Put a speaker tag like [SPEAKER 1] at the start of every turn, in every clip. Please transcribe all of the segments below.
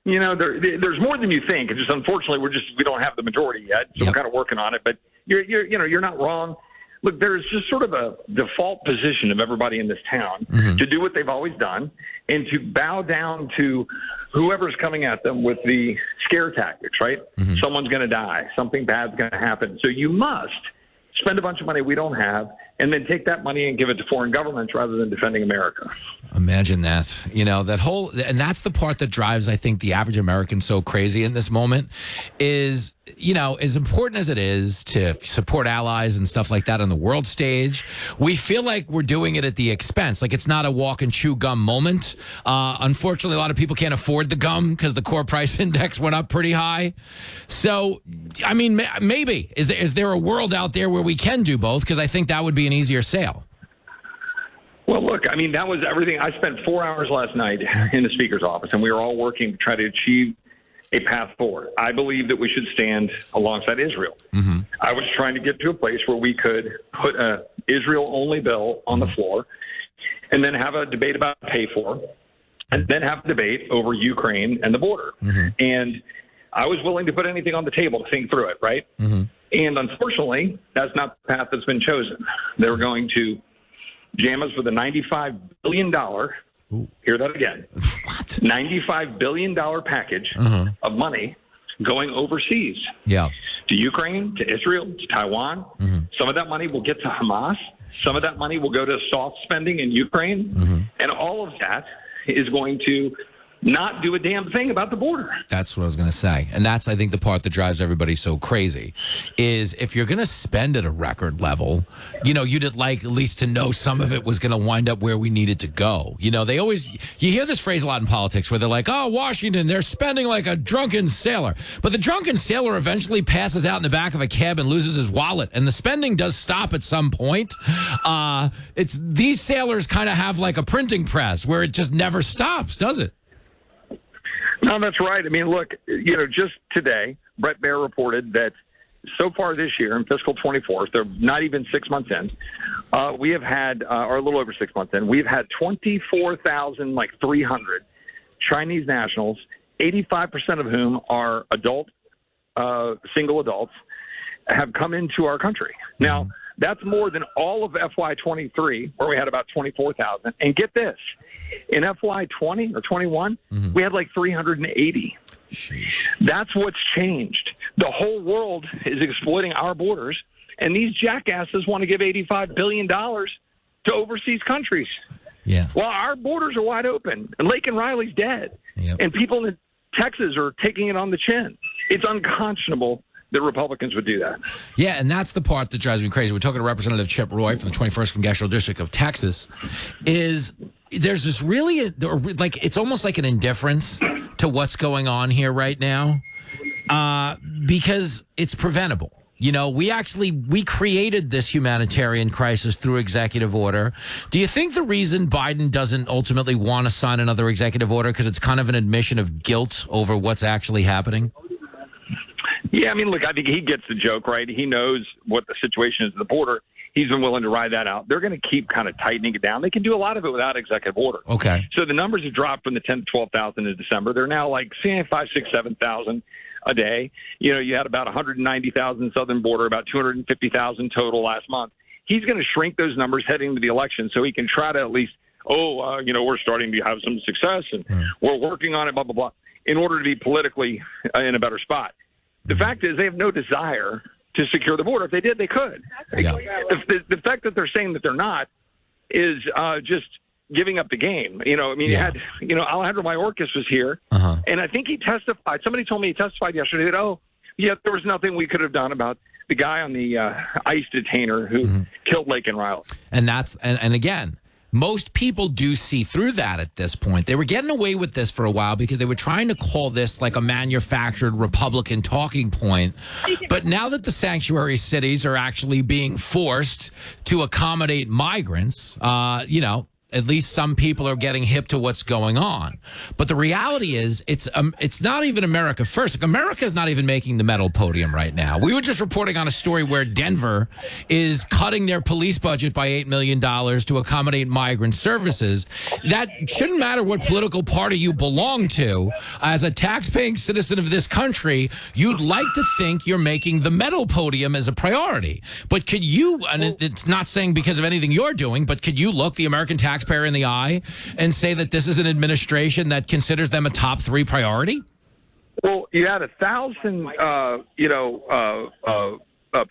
[SPEAKER 1] there's more than you think. It's just unfortunately we don't have the majority yet, so we're kind of working on it. But you're not wrong. Look, there's just sort of a default position of everybody in this town to do what they've always done and to bow down to whoever's coming at them with the scare tactics, right? Someone's going to die. Something bad's going to happen. So you must spend a bunch of money we don't have and then take that money and give it to foreign governments rather than defending America.
[SPEAKER 2] Imagine that. That whole, and that's the part that drives, I think, the average American so crazy in this moment is, as important as it is to support allies and stuff like that on the world stage, we feel like we're doing it at the expense. Like it's not a walk and chew gum moment. Unfortunately, a lot of people can't afford the gum because the core price index went up pretty high. So, I mean, maybe is there a world out there where we can do both? Because I think that would be an easier sale.
[SPEAKER 1] Well, look, I mean, that was everything. I spent 4 hours last night in the Speaker's office, and we were all working to try to achieve a path forward. I believe that we should stand alongside Israel. I was trying to get to a place where we could put a Israel-only bill on the floor and then have a debate about pay for, and then have a debate over Ukraine and the border. And I was willing to put anything on the table to think through it, right? And unfortunately, that's not the path that's been chosen. They were going to jam us with a $95 billion, hear that again,
[SPEAKER 2] what?
[SPEAKER 1] $95 billion package of money going overseas.
[SPEAKER 2] Yeah.
[SPEAKER 1] To Ukraine, to Israel, to Taiwan. Some of that money will get to Hamas. Some of that money will go to soft spending in Ukraine. And all of that is going to not do a damn thing about the border.
[SPEAKER 2] That's what I was going to say. And that's, I think, the part that drives everybody so crazy is if you're going to spend at a record level, you'd like at least to know some of it was going to wind up where we needed to go. They always, you hear this phrase a lot in politics where they're like, oh, Washington, they're spending like a drunken sailor. But the drunken sailor eventually passes out in the back of a cab and loses his wallet. And the spending does stop at some point. These sailors kind of have like a printing press where it just never stops, does it?
[SPEAKER 1] No, that's right. I mean, look, just today, Bret Baier reported that so far this year in fiscal 24, they're not even 6 months in, we have had, or a little over 6 months in, we've had 24,300 Chinese nationals, 85% of whom are single adults, have come into our country. Now, that's more than all of FY23, where we had about 24,000. And get this, in FY20 or 21, we had like 380.
[SPEAKER 2] Sheesh.
[SPEAKER 1] That's what's changed. The whole world is exploiting our borders, and these jackasses want to give $85 billion to overseas countries.
[SPEAKER 2] Yeah.
[SPEAKER 1] Well, our borders are wide open. Laken Riley's dead, and people in Texas are taking it on the chin. It's unconscionable that Republicans would do that.
[SPEAKER 2] Yeah, and that's the part that drives me crazy. We're talking to Representative Chip Roy from the 21st Congressional District of Texas. There's this really, it's almost like an indifference to what's going on here right now because it's preventable. We created this humanitarian crisis through executive order. Do you think the reason Biden doesn't ultimately want to sign another executive order because it's kind of an admission of guilt over what's actually happening?
[SPEAKER 1] Yeah, I mean, look, I think he gets the joke, right? He knows what the situation is at the border. He's been willing to ride that out. They're going to keep kind of tightening it down. They can do a lot of it without executive order.
[SPEAKER 2] Okay.
[SPEAKER 1] So the numbers have dropped from the 10,000 to 12,000 in December. They're now like 5, 6, 7,000 a day. You had about 190,000 southern border, about 250,000 total last month. He's going to shrink those numbers heading into the election so he can try to at least, we're starting to have some success and we're working on it, blah, blah, blah, in order to be politically in a better spot. The fact is they have no desire to secure the border. If they did, they could.
[SPEAKER 2] Yeah.
[SPEAKER 1] The fact that they're saying that they're not is just giving up the game. You had, Alejandro Mayorkas was here, and I think he testified. Somebody told me he testified yesterday that, there was nothing we could have done about the guy on the ICE detainer who killed Laken Riley.
[SPEAKER 2] And again, most people do see through that at this point. They were getting away with this for a while because they were trying to call this like a manufactured Republican talking point. But now that the sanctuary cities are actually being forced to accommodate migrants, at least some people are getting hip to what's going on. But the reality is, it's not even America first. Like, America's not even making the medal podium right now. We were just reporting on a story where Denver is cutting their police budget by $8 million to accommodate migrant services. That shouldn't matter what political party you belong to. As a tax-paying citizen of this country, you'd like to think you're making the medal podium as a priority. But could you, and it's not saying because of anything you're doing, but could you look the American taxpayer in the eye and say that this is an administration that considers them a top 3 priority?
[SPEAKER 1] Well, you had 1,000,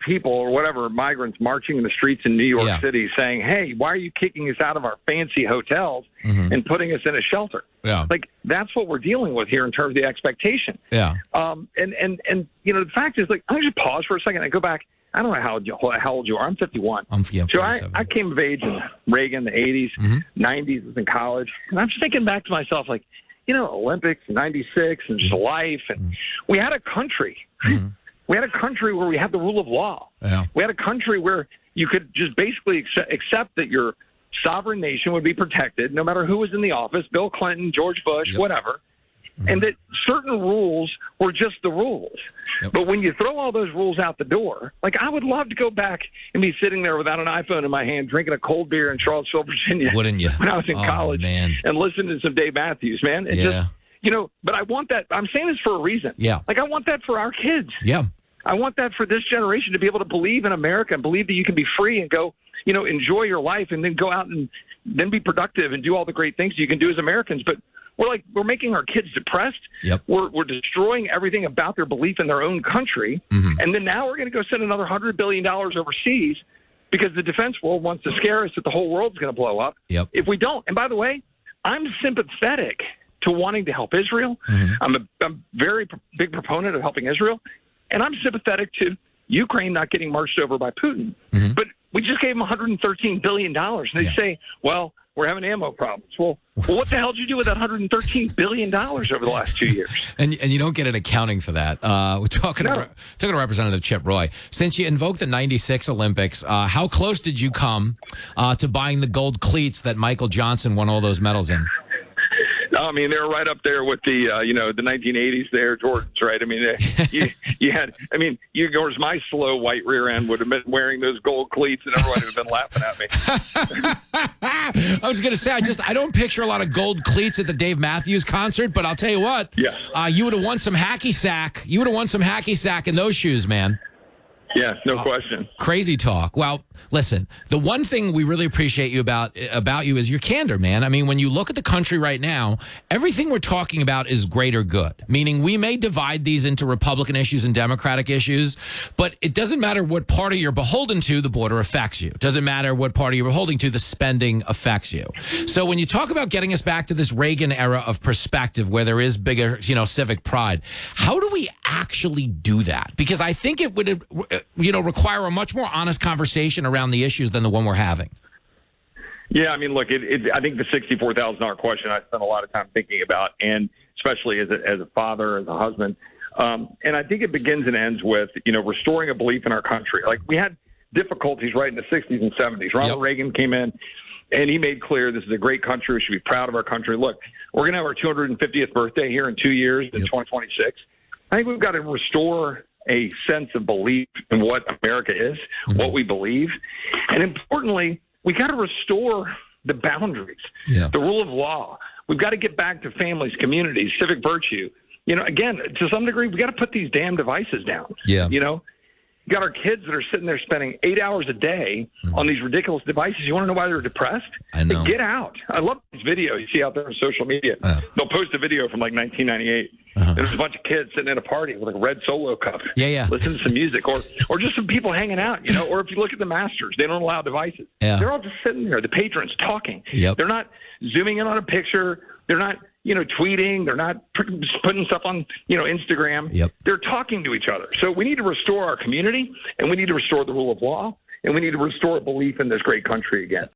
[SPEAKER 1] people or whatever, migrants marching in the streets in New York City saying, hey, why are you kicking us out of our fancy hotels and putting us in a shelter?
[SPEAKER 2] Yeah.
[SPEAKER 1] Like, that's what we're dealing with here in terms of the expectation.
[SPEAKER 2] Yeah.
[SPEAKER 1] And the fact is, like, I'm going to pause for a second and go back. I don't know how old you are. I'm 51.
[SPEAKER 2] I'm 47.
[SPEAKER 1] So I came of age in Reagan, the 80s, 90s, was in college. And I'm just thinking back to myself, like, Olympics, 96, and just life. And we had a country. We had a country where we had the rule of law.
[SPEAKER 2] Yeah.
[SPEAKER 1] We had a country where you could just basically accept that your sovereign nation would be protected no matter who was in the office, Bill Clinton, George Bush, whatever, and that certain rules were just the rules. But when you throw all those rules out the door, like, I would love to go back and be sitting there without an iPhone in my hand, drinking a cold beer in Charlottesville, Virginia.
[SPEAKER 2] Wouldn't you?
[SPEAKER 1] When I was in college,
[SPEAKER 2] man.
[SPEAKER 1] and listen to some Dave Matthews, man. And just, but I want that. I'm saying this for a reason.
[SPEAKER 2] Yeah.
[SPEAKER 1] Like, I want that for our kids.
[SPEAKER 2] Yeah.
[SPEAKER 1] I want that for this generation to be able to believe in America and believe that you can be free and go, enjoy your life and then go out and then be productive and do all the great things you can do as Americans. But we're making our kids depressed.
[SPEAKER 2] Yep.
[SPEAKER 1] We're destroying everything about their belief in their own country. And then now we're going to go send another $100 billion overseas because the defense world wants to scare us that the whole world's going to blow up.
[SPEAKER 2] Yep.
[SPEAKER 1] If we don't. And by the way, I'm sympathetic to wanting to help Israel. I'm a very big proponent of helping Israel. And I'm sympathetic to Ukraine not getting marched over by Putin. But we just gave them $113 billion. And they say, well, we're having ammo problems. Well, what the hell did you do with that $113 billion over the last 2 years?
[SPEAKER 2] And you don't get an accounting for that. We're talking to Representative Chip Roy. Since you invoked the 96 Olympics, how close did you come to buying the gold cleats that Michael Johnson won all those medals in?
[SPEAKER 1] I mean, they're right up there with the, the 1980s there, Jordans, right? I mean, you had, yours, my slow white rear end would have been wearing those gold cleats and everyone would have been laughing at me.
[SPEAKER 2] I was going to say, I don't picture a lot of gold cleats at the Dave Matthews concert, but I'll tell you what, you would have won some hacky sack. You would have won some hacky sack in those shoes, man.
[SPEAKER 1] Yes, no question.
[SPEAKER 2] Crazy talk. Well, listen, the one thing we really appreciate you about you is your candor, man. I mean, when you look at the country right now, everything we're talking about is greater good, meaning we may divide these into Republican issues and Democratic issues, but it doesn't matter what party you're beholden to, the border affects you. It doesn't matter what party you're beholden to, the spending affects you. So when you talk about getting us back to this Reagan era of perspective where there is bigger, civic pride, how do we actually do that? Because I think it would require a much more honest conversation around the issues than the one we're having.
[SPEAKER 1] Yeah, I mean, look, I think the $64,000 question I spent a lot of time thinking about, and especially as a father, as a husband. And I think it begins and ends with, restoring a belief in our country. Like, we had difficulties right in the 60s and 70s. Ronald Reagan came in, and he made clear this is a great country. We should be proud of our country. Look, we're going to have our 250th birthday here in 2 years, in 2026. I think we've got to restore a sense of belief in what America is, what we believe. And importantly, we got to restore the boundaries, the rule of law. We've got to get back to families, communities, civic virtue. Again, to some degree, we got to put these damn devices down. You got our kids that are sitting there spending 8 hours a day on these ridiculous devices. You want to know why they're depressed?
[SPEAKER 2] I know.
[SPEAKER 1] Get out. I love these videos you see out there on social media. They'll post a video from like 1998. There's a bunch of kids sitting at a party with a red Solo cup. Listen to some music or just some people hanging out, Or if you look at the Masters, they don't allow devices. They're all just sitting there, the patrons talking. They're not zooming in on a picture. They're not tweeting. They're not putting stuff on, Instagram. They're talking to each other. So we need to restore our community, and we need to restore the rule of law, and we need to restore belief in this great country again.